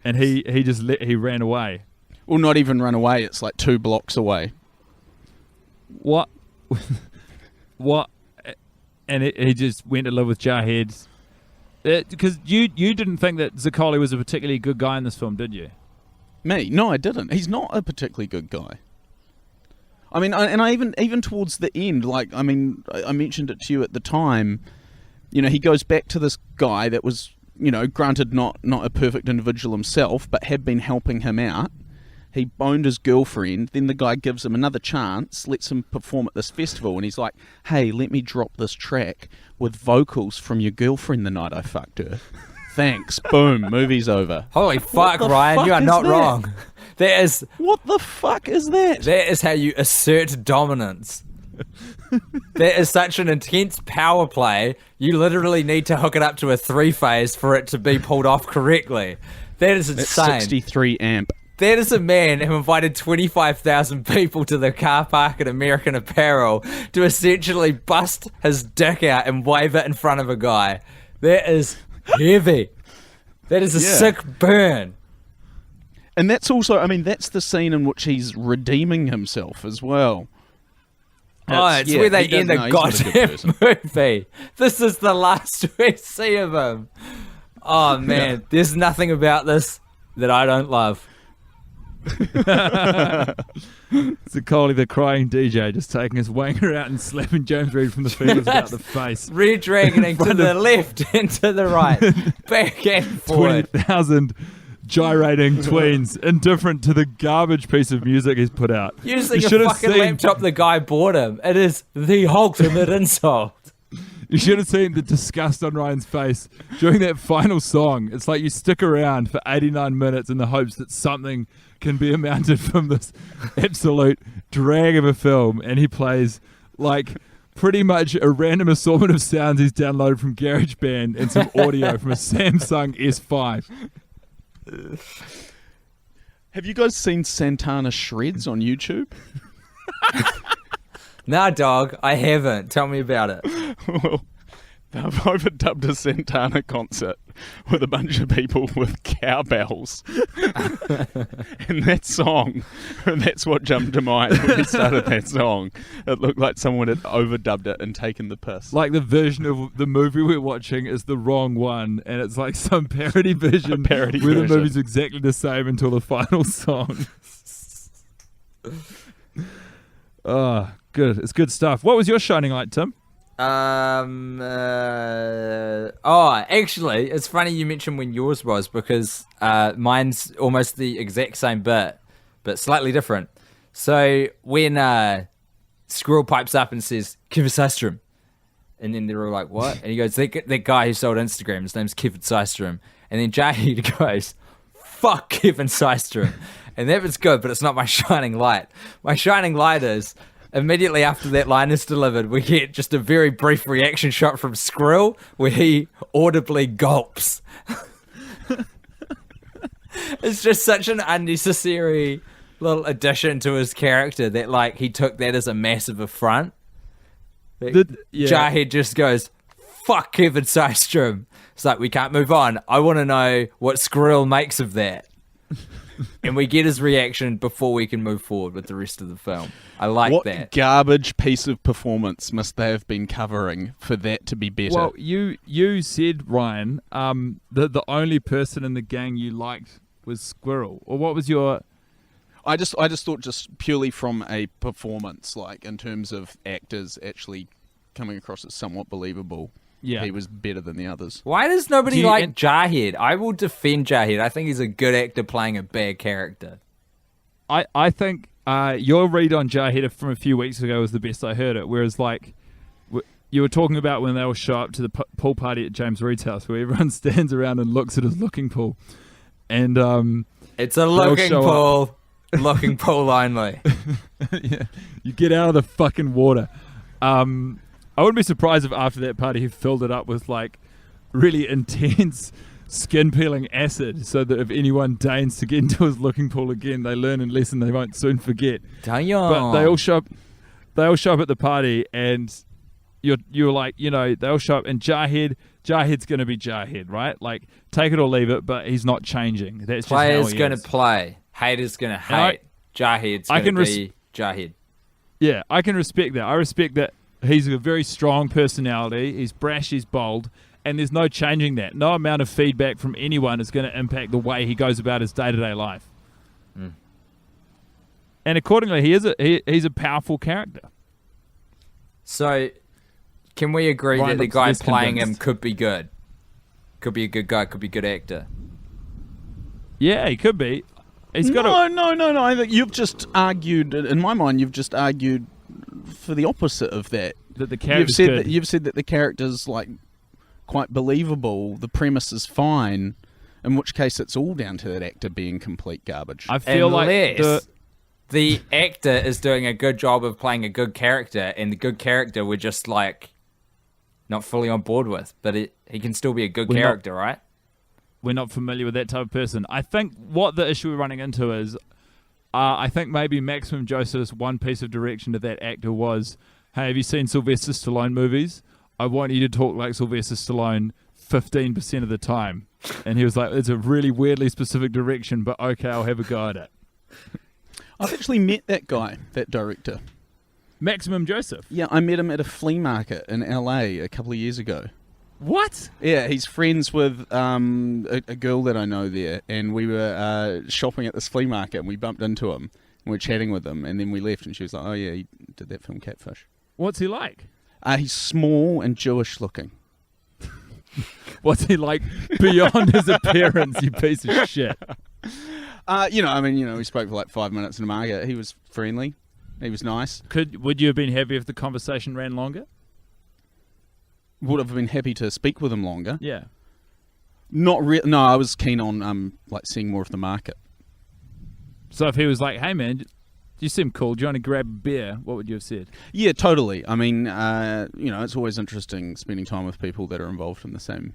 And he ran away. Well, not even run away. It's like 2 blocks away. What? What? And he just went to live with Jarhead. Because you didn't think that Zaccoli was a particularly good guy in this film, did you? Me? No, I didn't. He's not a particularly good guy. I mean, I even towards the end, like, I mean, I mentioned it to you at the time, you know, he goes back to this guy that was, you know, granted not a perfect individual himself, but had been helping him out. He boned his girlfriend, then the guy gives him another chance, lets him perform at this festival, and he's like, hey, let me drop this track with vocals from your girlfriend the night I fucked her. Thanks. Boom. Movie's over. Holy fuck, the Ryan, fuck you are is not that? wrong. What the fuck is that? That is how you assert dominance. That is such an intense power play. You literally need to hook it up to a 3-phase for it to be pulled off correctly. That is That's insane. 63 amp. That is a man who invited 25,000 people to the car park at American Apparel to essentially bust his dick out and wave it in front of a guy. That is heavy. That is a sick burn. And that's also, I mean, that's the scene in which he's redeeming himself as well. It's where they end the goddamn movie. This is the last we see of him. Oh, man. There's nothing about this that I don't love. So Coley, the crying DJ, just taking his wanger out and slapping James Reed from the feelers about the face. Re-dragoning to the left and to the right. Back and forward. 20,000 gyrating tweens, indifferent to the garbage piece of music he's put out. Using You a should have fucking seen- laptop the guy bought him. It is the ultimate insult. You should have seen the disgust on Ryan's face during that final song. It's like you stick around for 89 minutes in the hopes that something can be amounted from this absolute drag of a film, and he plays like pretty much a random assortment of sounds he's downloaded from GarageBand and some audio from a Samsung S5. Have you guys seen Santana Shreds on YouTube? Nah, dog, I haven't. Tell me about it. Well, they've overdubbed a Santana concert with a bunch of people with cowbells. And that song, that's what jumped to mind when we started that song. It looked like someone had overdubbed it and taken the piss. Like the version of the movie we're watching is the wrong one, and it's like some parody version where the version. movie's exactly the same until the final song. Oh, good. It's good stuff. What was your shining light, Tim? Actually, it's funny you mentioned when yours was, because mine's almost the exact same bit, but slightly different. So when Squirrel pipes up and says, Kevin Systrom, and then they're all like, what? And he goes, that guy who sold Instagram, his name's Kevin Systrom. And then JarHead goes, fuck Kevin Systrom. And that was good, but it's not my shining light. My shining light is, immediately after that line is delivered, we get just a very brief reaction shot from Squirrel where he audibly gulps. It's just such an unnecessary little addition to his character that, like, he took that as a massive affront. JarHead just goes, fuck Kevin Systrom. It's like, we can't move on. I want to know what Squirrel makes of that. And we get his reaction before we can move forward with the rest of the film. I like what that. Garbage piece of performance must they have been covering for that to be better? Well, you said, Ryan, the only person in the gang you liked was Squirrel. Or what was your... I just thought just purely from a performance, like in terms of actors actually coming across as somewhat believable. Yeah. He was better than the others. Why does nobody like JarHead? I will defend JarHead. I think he's a good actor playing a bad character. I think your read on JarHead from a few weeks ago was the best I heard it. Whereas, like, you were talking about when they all show up to the pool party at James Reed's house, where everyone stands around and looks at his looking pool, and it's a looking pool, looking pool only. Yeah, you get out of the fucking water. I wouldn't be surprised if after that party he filled it up with like really intense skin peeling acid, so that if anyone deigns to get into his looking pool again, they learn a lesson they won't soon forget. Damn. But they all show up at the party, and you're like, you know, they all show up, and JarHead's going to be JarHead, right? Like, take it or leave it, but he's not changing. That's Player's just how going he to is. play. Hater's going to hate. JarHead's going to be JarHead. Yeah, I can respect that. I respect that he's a very strong personality. He's brash, he's bold, and there's no changing that. No amount of feedback from anyone is going to impact the way he goes about his day-to-day life. Mm. And accordingly, he's a powerful character. So, can we agree Ryan that the looks guy less playing convinced. him could be good? Could be a good guy, could be a good actor. Yeah, he could be. He's got No. I think you've just argued, in my mind, you've just argued for the opposite of that. that the character's good. You've said that the character's like quite believable, the premise is fine, in which case it's all down to that actor being complete garbage. I feel Unless like the actor is doing a good job of playing a good character, and the good character we're just like not fully on board with, but he can still be a good character, right? we're not familiar with that type of person. I think what the issue we're running into is, I think maybe Maximum Joseph's one piece of direction to that actor was, hey, have you seen Sylvester Stallone movies? I want you to talk like Sylvester Stallone 15% of the time. And he was like, it's a really weirdly specific direction, but okay, I'll have a go at it. I've actually met that guy, that director. Maximum Joseph? Yeah, I met him at a flea market in LA a couple of years ago. What? Yeah, he's friends with a girl that I know there, and we were shopping at this flea market, and we bumped into him, and we were chatting with him, and then we left, and she was like, oh yeah, he did that film Catfish. What's he like? He's small and Jewish looking. What's he like beyond his appearance, you piece of shit? We spoke for like 5 minutes in the market. He was friendly. He was nice. Would you have been happy if the conversation ran longer? Would have been happy to speak with him longer. Yeah. No, I was keen on seeing more of the market. So if he was like, hey man, you seem cool, do you want to grab a beer? What would you have said? Yeah, totally. I mean, it's always interesting spending time with people that are involved in the same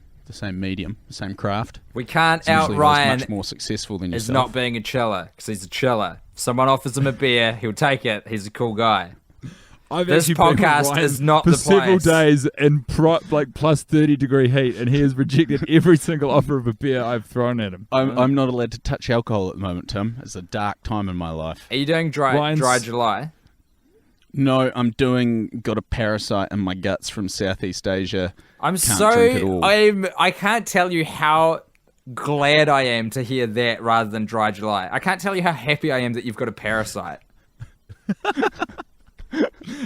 medium, the same craft. We can't It's out usually Ryan much more successful than is yourself. not being a chiller, because he's a chiller. If someone offers him a beer, he'll take it. He's a cool guy. This podcast is not for the several place. days in plus 30-degree heat, and he has rejected every single offer of a beer I've thrown at him. I'm not allowed to touch alcohol at the moment, Tim. It's a dark time in my life. Are you doing dry July? No, I'm got a parasite in my guts from Southeast Asia. I'm Can't drink at all. I can't tell you how glad I am to hear that rather than dry July. I can't tell you how happy I am that you've got a parasite.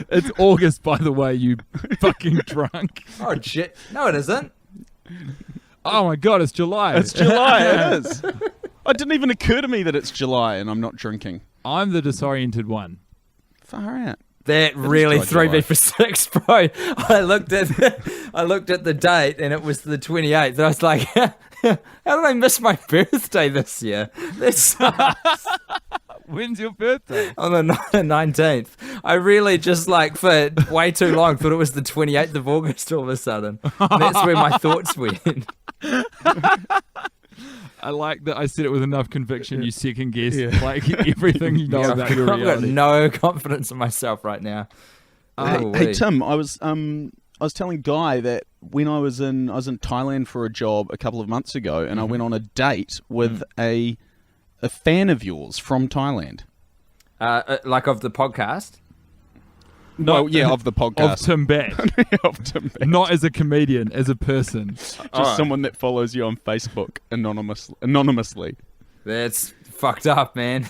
It's August, by the way, you fucking drunk. Oh shit! No, it isn't. Oh my god, it's July. It's July, it is. It didn't even occur to me that it's July and I'm not drinking. I'm the disoriented one. Far out. That really dry threw July. me for six, bro. I looked at the date and it was the 28th, and I was like, "How did I miss my birthday this year? This sucks." When's your birthday? On the 19th. I really just for way too long thought it was the 28th of August all of a sudden. And that's where my thoughts went. I like that I said it with enough conviction you second guess everything you know about your I've got reality. no confidence in myself right now. Hey Tim, I was telling Guy that when I was in Thailand for a job a couple of months ago, and I went on a date with a fan of yours from Thailand. Of the podcast? No, of the podcast. Of Tim Bat. Of Tim Bat. Not as a comedian, as a person. Just someone that follows you on Facebook anonymously. That's fucked up, man.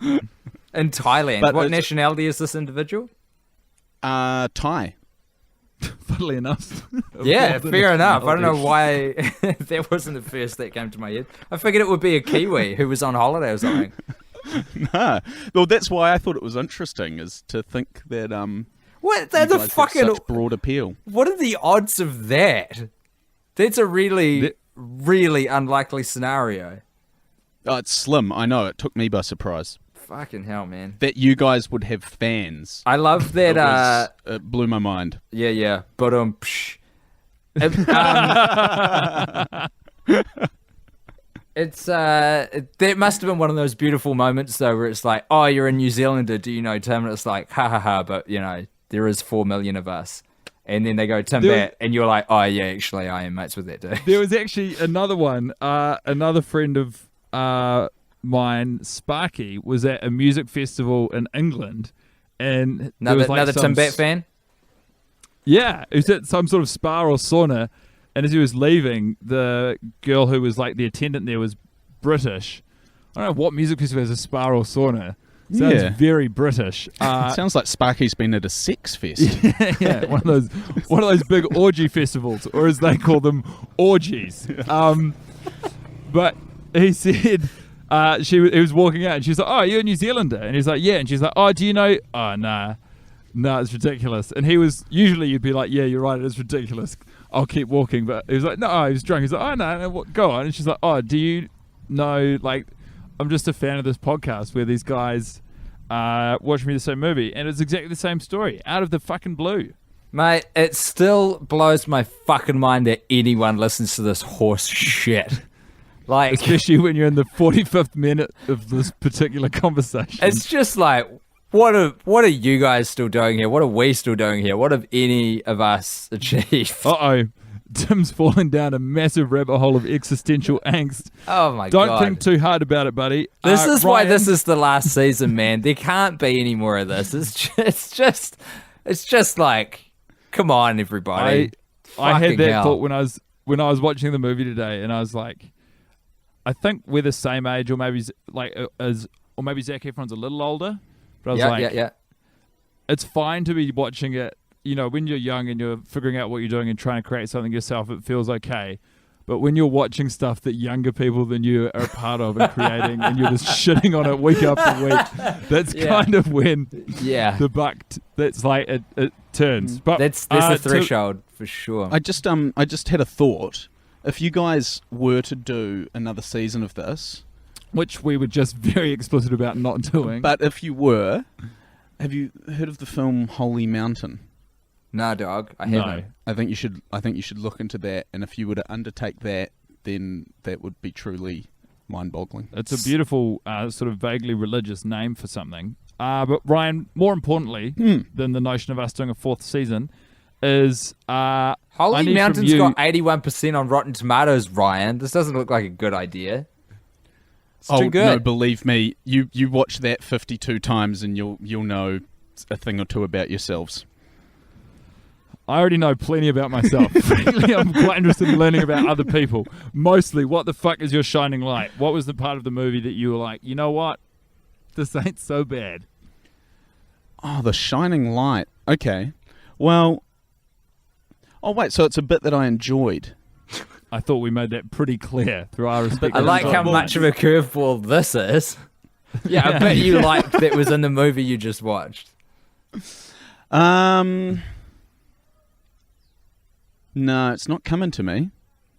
In Thailand. But what nationality is this individual? Thai. Funnily enough. Yeah, fair enough. I don't know why that wasn't the first that came to my head. I figured it would be a Kiwi who was on holiday or something. Nah. Well, that's why I thought it was interesting, is to think that What? That's you a guys have fucking... such broad appeal. What are the odds of that? That's a really, really unlikely scenario. Oh, it's slim. I know. It took me by surprise. Fucking hell, man. That you guys would have fans. I love that. It blew my mind. Yeah. But it's that must have been one of those beautiful moments though, where it's like, oh, you're a New Zealander, do you know Tim? And it's like, ha ha ha, but there is 4 million of us. And then they go, Tim Bat, and you're like, oh yeah, actually I am mates with that dude. There was actually another one. Another friend of mine, Sparky, was at a music festival in England, and there was another Tim Bat fan. Yeah, he was at some sort of spa or sauna, and as he was leaving, the girl who was the attendant there was British. I don't know what music festival has a spa or sauna. Sounds very British. Sounds like Sparky's been at a sex fest. Yeah, one of those big orgy festivals, or as they call them, orgies. But he said he was walking out, and she was like, "Oh, you're a New Zealander," and he's like, "Yeah," and she's like, "Oh, do you know?" "Oh, nah, it's ridiculous." And he was usually you'd be like, "Yeah, you're right, it's ridiculous. I'll keep walking," but he was like, "No," he was drunk. He's like, "Oh no, go on." And she's like, "Oh, do you know I'm just a fan of this podcast where these guys watch me the same movie," and it's exactly the same story out of the fucking blue. Mate, it still blows my fucking mind that anyone listens to this horse shit. Like, Especially when you're in the 45th minute of this particular conversation. it's just like, what are you guys still doing here? What are we still doing here? What have any of us achieved? Uh-oh. Tim's falling down a massive rabbit hole of existential angst. Oh my god. Don't think too hard about it, buddy. This is why Ryan, this is the last season, man. There can't be any more of this. It's just like, come on, everybody. I had Fucking that hell. thought when I was watching the movie today, and I was like, I think we're the same age, or maybe maybe Zac Efron's a little older. But I was Yeah. it's fine to be watching it. You know, when you're young and you're figuring out what you're doing and trying to create something yourself, it feels okay. But when you're watching stuff that younger people than you are a part of and creating, and you're just shitting on it week after week, that's kind of when the buck. That's like it turns. But That's the threshold for sure. I just had a thought. If you guys were to do another season of this, which we were just very explicit about not doing. but if you were, have you heard of the film Holy Mountain? No, dog. I haven't. I think you should look into that, and if you were to undertake that, then that would be truly mind-boggling. It's a beautiful, sort of vaguely religious name for something. But Ryan, more importantly than the notion of us doing a fourth season, is I Holy need Mountain's from you- got 81% on Rotten Tomatoes, Ryan. This doesn't look like a good idea. It's too good. No, believe me, you watch that 52 times, and you'll know a thing or two about yourselves. I already know plenty about myself. Frankly, I'm quite interested in learning about other people. Mostly, what the fuck is your shining light? What was the part of the movie that you were like, you know what? This ain't so bad. Oh, the shining light. Okay. Well, oh wait, so it's a bit that I enjoyed. I thought we made that pretty clear through our respective... I like how much of a curveball this is. Yeah, I bet you liked that was in the movie you just watched. No, it's not coming to me.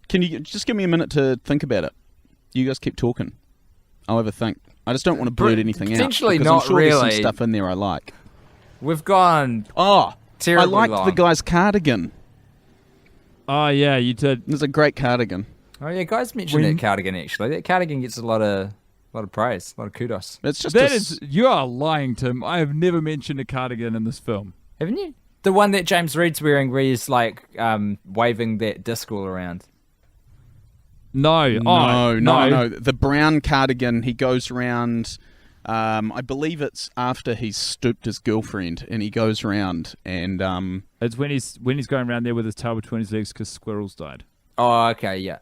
Can you just give me a minute to think about it? You guys keep talking. I'll have a think. I just don't want to blurt anything out. Potentially because not I'm sure there's really. some stuff in there I like. We've gone Oh, terribly I liked long. the guy's cardigan. Oh, yeah, you did. It was a great cardigan. Oh yeah, guys mentioned that cardigan actually. That cardigan gets a lot of praise, a lot of kudos. It's just That is... You are lying, Tim. I have never mentioned a cardigan in this film. Haven't you? The one that James Reed's wearing, where he's like waving that disc all around. No. No. The brown cardigan, he goes around, I believe it's after he's stooped his girlfriend, and he goes around and... It's when he's going around there with his tail between his legs because Squirrel's died. Oh, okay, yeah.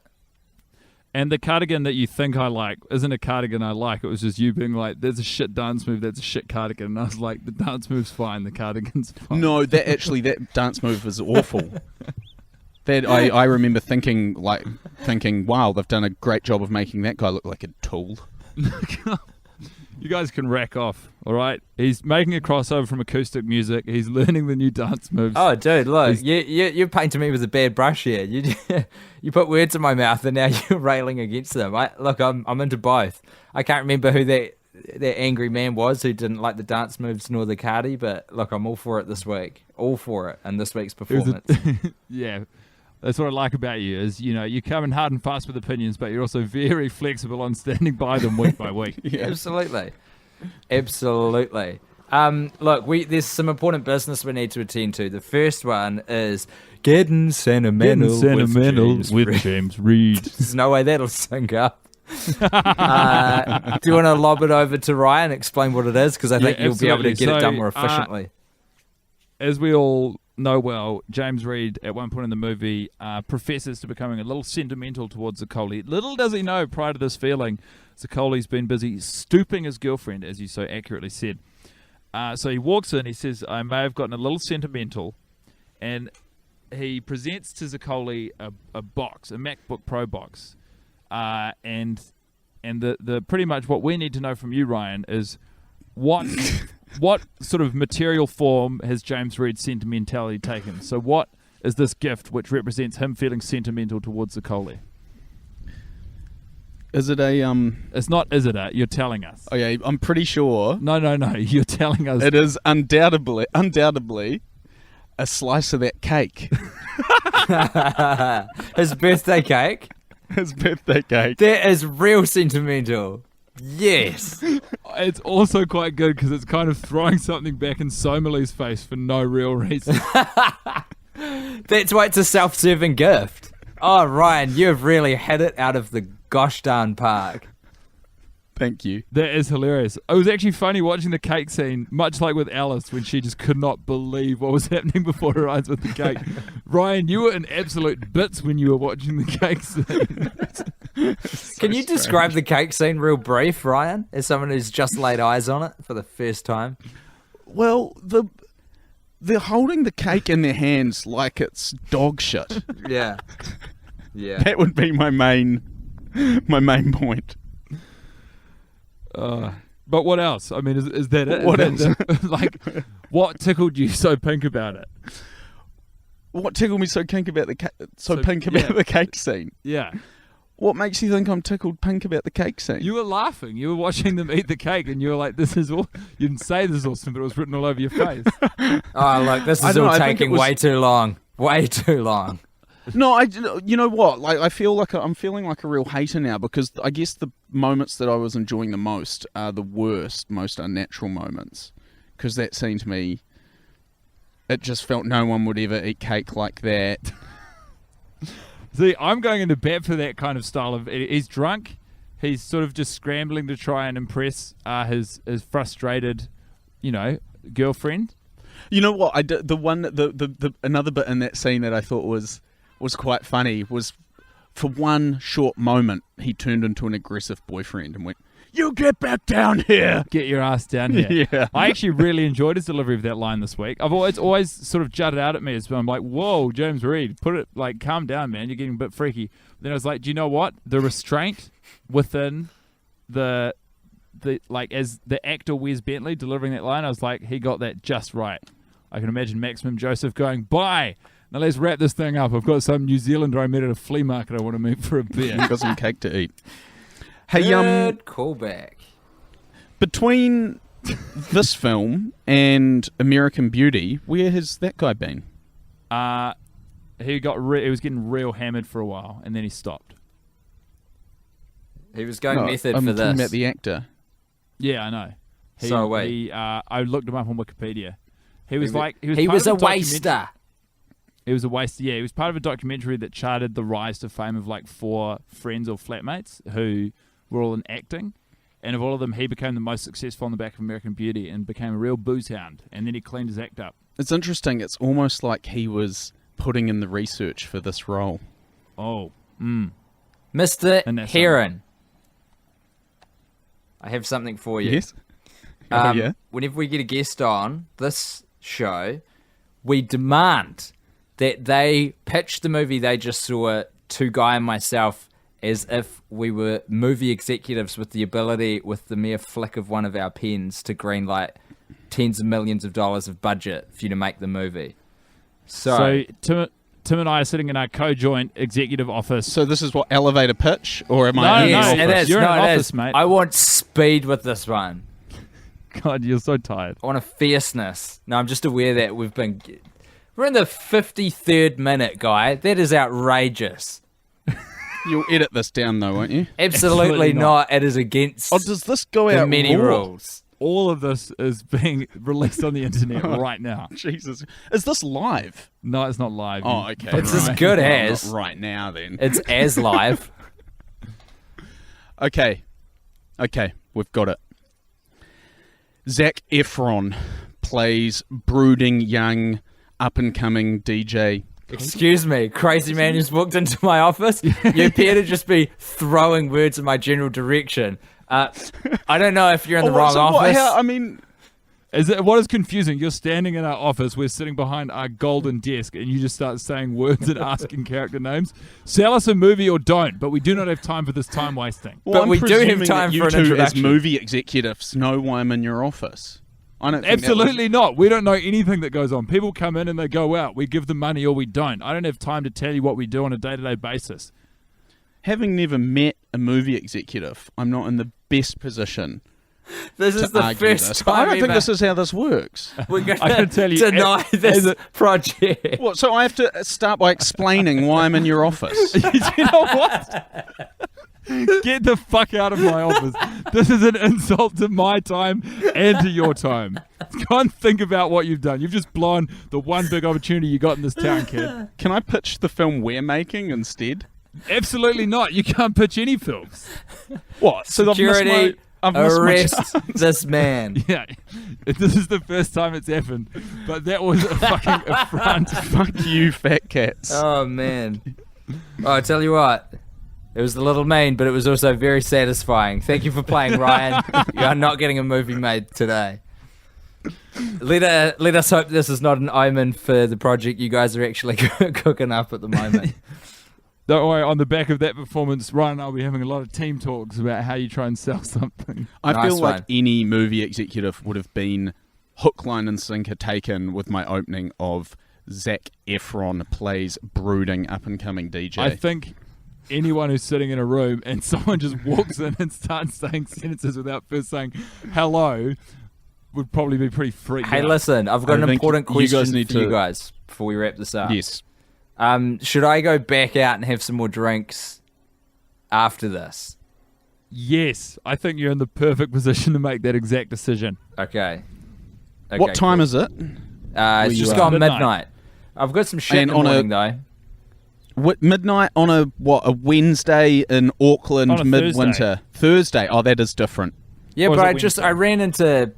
And the cardigan that you think I like isn't a cardigan I like. It was just you being like, there's a shit dance move, that's a shit cardigan. And I was like, the dance move's fine, the cardigan's fine. No, that dance move was awful. That I remember thinking, wow, they've done a great job of making that guy look like a tool. You guys can rack off, all right? He's making a crossover from acoustic music. He's learning the new dance moves. Oh, dude, look, you're painting me with a bad brush here. You put words in my mouth, and now you're railing against them. I'm into both. I can't remember who that angry man was who didn't like the dance moves nor the cardi, but look, I'm all for it this week. All for it in this week's performance. Yeah. That's what I like about you is, you come in hard and fast with opinions, but you're also very flexible on standing by them week by week. Yeah. Absolutely. Look, there's some important business we need to attend to. The first one is getting sentimental, with James Reed. There's no way that'll sync up. Do you want to lob it over to Ryan, explain what it is? Because I think you'll be able to get it done more efficiently. As we all know well, James Reed, at one point in the movie, professes to becoming a little sentimental towards Zaccoli. Little does he know, prior to this feeling, Zaccoli's been busy stooping his girlfriend, as you so accurately said. So he walks in, he says, I may have gotten a little sentimental, and he presents to Zaccoli a box, a MacBook Pro box. And the pretty much what we need to know from you, Ryan, is what sort of material form has James Reed's sentimentality taken? So what is this gift which represents him feeling sentimental towards Zaccoli? Is it a It's not. Is it a? You're telling us. Oh yeah, I'm pretty sure. No. You're telling us. It is undoubtedly a slice of that cake. His birthday cake. His birthday cake. That is real sentimental. Yes. It's also quite good because it's kind of throwing something back in Somali's face for no real reason. That's why it's a self-serving gift. Oh, Ryan, you've really hit it out of the gosh darn park. Thank you. That is hilarious. It was actually funny watching the cake scene, much like with Alice when she just could not believe what was happening before her eyes with the cake. Ryan, you were in absolute bits when you were watching the cake scene. Can you describe the cake scene real brief, Ryan, as someone who's just laid eyes on it for the first time? Well, they're holding the cake in their hands like it's dog shit. Yeah. Yeah. That would be my main point. But what else? I mean, is that it? What Is that else? like, what tickled you so pink about it? What tickled me so pink about the yeah. the cake scene? Yeah. What makes you think I'm tickled pink about the cake scene? You were laughing. You were watching them eat the cake, and you were like, "This is all." You didn't say this is awesome, but it was written all over your face. Oh, look, this is all taking way too long. Way too long. No, you know what? Like, I'm feeling like a real hater now because I guess the moments that I was enjoying the most are the worst, most unnatural moments. Because that scene to me, it just felt no one would ever eat cake like that. See, I'm going into bat for that kind of style of. He's drunk. He's sort of just scrambling to try and impress his frustrated, girlfriend. You know what? Another bit in that scene that I thought was quite funny was, for one short moment, he turned into an aggressive boyfriend and went, "You get back down here! Get your ass down here." Yeah. I actually really enjoyed his delivery of that line this week. I've always sort of jutted out at me as I'm like, "Whoa, James Reed, calm down, man. You're getting a bit freaky." Then I was like, "Do you know what? The restraint within as the actor Wes Bentley delivering that line, I was like, he got that just right." I can imagine Maximum Joseph going, "Bye. Now let's wrap this thing up. I've got some New Zealander I met at a flea market I want to meet for a beer." I've got some cake to eat. Hey, Good callback. between this film and American Beauty, where has that guy been? He was getting real hammered for a while, and then he stopped. He was going method I'm for talking this. about the actor. Yeah, I know. I looked him up on Wikipedia. He was He part was of a documentary- waster. He was a waste. Yeah, he was part of a documentary that charted the rise to fame of like 4 friends or flatmates who were all in acting, and of all of them, he became the most successful on the back of American Beauty and became a real booze hound. And then he cleaned his act up. It's interesting. It's almost like he was putting in the research for this role. Oh, Mr. And that's Heron. I have something for you. Yes. Oh, yeah. Whenever we get a guest on this show, we demand that they pitch the movie they just saw to Guy and myself as if we were movie executives with the ability, with the mere flick of one of our pens, to greenlight tens of millions of dollars of budget for you to make the movie. So Tim and I are sitting in our co-joint executive office. So this is what, elevator pitch, or am No, I? yes, no, it is. you're in an it office, is. mate. I want speed with this one. God, you're so tired. I want a fierceness. No, I'm just aware that we're in the 53rd minute, Guy. That is outrageous. You'll edit this down though, won't you? Absolutely Absolutely not. It is against Oh, does this go the out many raw? rules. All of this is being released on the internet right now. Jesus, is this live? No, it's not live. Oh, okay. It's as good Well, as. not right now, then. It's as live. Okay, we've got it. Zac Efron plays brooding young up-and-coming DJ. Excuse me, crazy man just walked into my office. You appear to just be throwing words in my general direction. I don't know if you're in the wrong office. What is confusing? You're standing in our office. We're sitting behind our golden desk, and you just start saying words and asking character names. Sell us a movie or don't, but we do not have time for this time wasting. Well, But I'm we do have presuming time that for an you two, as introduction. movie executives, know why I'm in your office. I don't think that Absolutely not. We don't know anything that goes on. People come in and they go out. We give them money or we don't. I don't have time to tell you what we do on a day-to-day basis. Having never met a movie executive, I'm not in the best position This is the argue first this, time but I don't think ever this is how this works. we're going I can tell to you, deny this project. What? So I have to start by explaining why I'm in your office. You know what? Get the fuck out of my office. This is an insult to my time and to your time. Go and think about what you've done. You've just blown the one big opportunity you got in this town, kid. Can I pitch the film we're making instead? Absolutely not. You can't pitch any films. What? So Security, I've missed my arrest this man. Yeah, this is the first time it's happened, but that was a fucking affront. Fuck you, fat cats. Oh, man. Oh, I tell you what. It was a little mean, but it was also very satisfying. Thank you for playing, Ryan. You are not getting a movie made today. Let us hope this is not an omen for the project you guys are actually cooking up at the moment. Don't worry, on the back of that performance, Ryan and I will be having a lot of team talks about how you try and sell something. I Nice feel like one. any movie executive would have been hook, line, and sinker taken with my opening of Zac Efron plays brooding up-and-coming DJ. I think anyone who's sitting in a room and someone just walks in and starts saying sentences without first saying hello would probably be pretty freaked Hey, out. listen, I've got I an think important you question guys need for you to- guys before we wrap this up. Yes. Should I go back out and have some more drinks after this? Yes, I think you're in the perfect position to make that exact decision. Okay. What time is it? It's you just are? gone Midnight. midnight. I've got some shit And in the on a- morning, though. Midnight on a Wednesday in Auckland, On a midwinter. Thursday. Oh, that is different. Yeah, Or is but it I Wednesday? ran into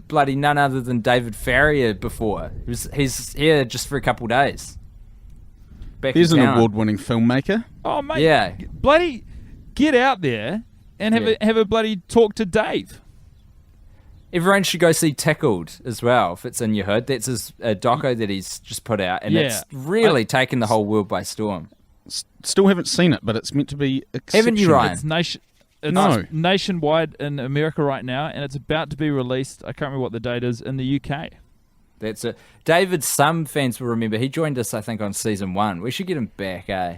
bloody none other than David Farrier before. He's here just for a couple days. Back There's in an town. award-winning filmmaker. Oh, mate. Yeah. Bloody get out there and have a bloody talk to Dave. Everyone should go see Tickled as well, if it's in your hood. That's his doco that he's just put out, and Yeah. it's really taken the whole world by storm. Still haven't seen it, but it's meant to be Haven't you, exceptional. Ryan? It's No. nationwide in America right now, and it's about to be released. I can't remember what the date is in the UK. That's it. David, some fans will remember, he joined us, I think, on season 1. We should get him back, eh?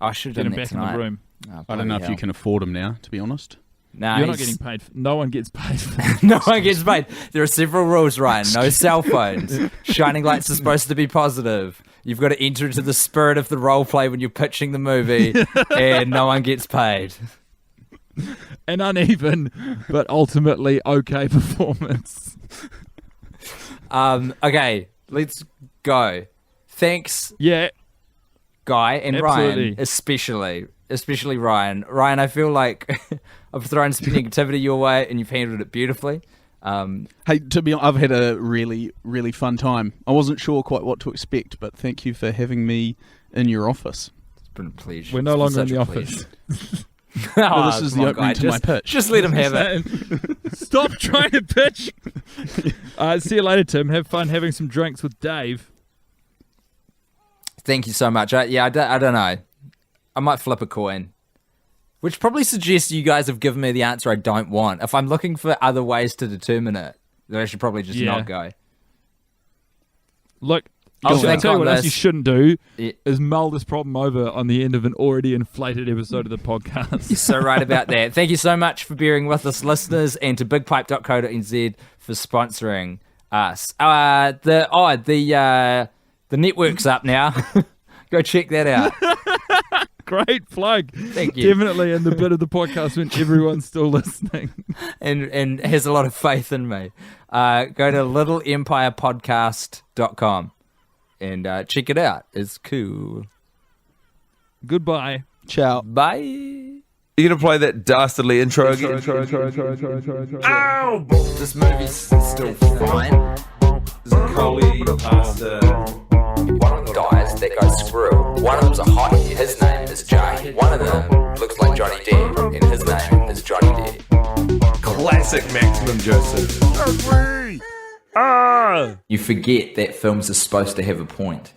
I should have Get done him that back in tonight. the room. Oh, I don't know if you can afford him now, to be honest. Nah, You're not he's- getting paid. No one gets paid. No one gets paid. There are several rules, Ryan. No cell phones. Shining lights are supposed to be positive. You've got to enter into the spirit of the role play when you're pitching the movie, and no one gets paid. An uneven, but ultimately okay performance. Okay, let's go. Thanks, Yeah, Guy and Absolutely. Ryan, especially Ryan. Ryan, I feel like I've thrown some negativity your way, and you've handled it beautifully. Hey, to be honest, I've had a really, really fun time. I wasn't sure quite what to expect, but thank you for having me in your office. It's been a pleasure. we're no It's longer been in the such a office. pleasure. Well, this is come the on, opening Guy, to my pitch. Just let him have it. Stop trying to pitch. See you later, Tim. Have fun having some drinks with Dave. Thank you so much. I don't know. I might flip a coin. Which probably suggests you guys have given me the answer I don't want. If I'm looking for other ways to determine it, then I should probably just Yeah. not go. Look, I'll I'll think tell you on what else this. you shouldn't do Yeah. is mull this problem over on the end of an already inflated episode of the podcast. You're so right about that. Thank you so much for bearing with us, listeners, and to bigpipe.co.nz for sponsoring us. The network's up now. Go check that out. Great plug. Thank you. Definitely in the bit of the podcast when everyone's still listening. and has a lot of faith in me. Go to littleempirepodcast.com and check it out. It's cool. Goodbye. Ciao. Bye. You gonna play that dastardly intro again? This movie's still fine. Collie pasta. One of them dies, that guy's Squirrel. One of them's a hottie, his name is JarHead. One of them looks like Johnny Depp, and his name is Johnny Depp. Classic Maximum Joseph. You forget that films are supposed to have a point.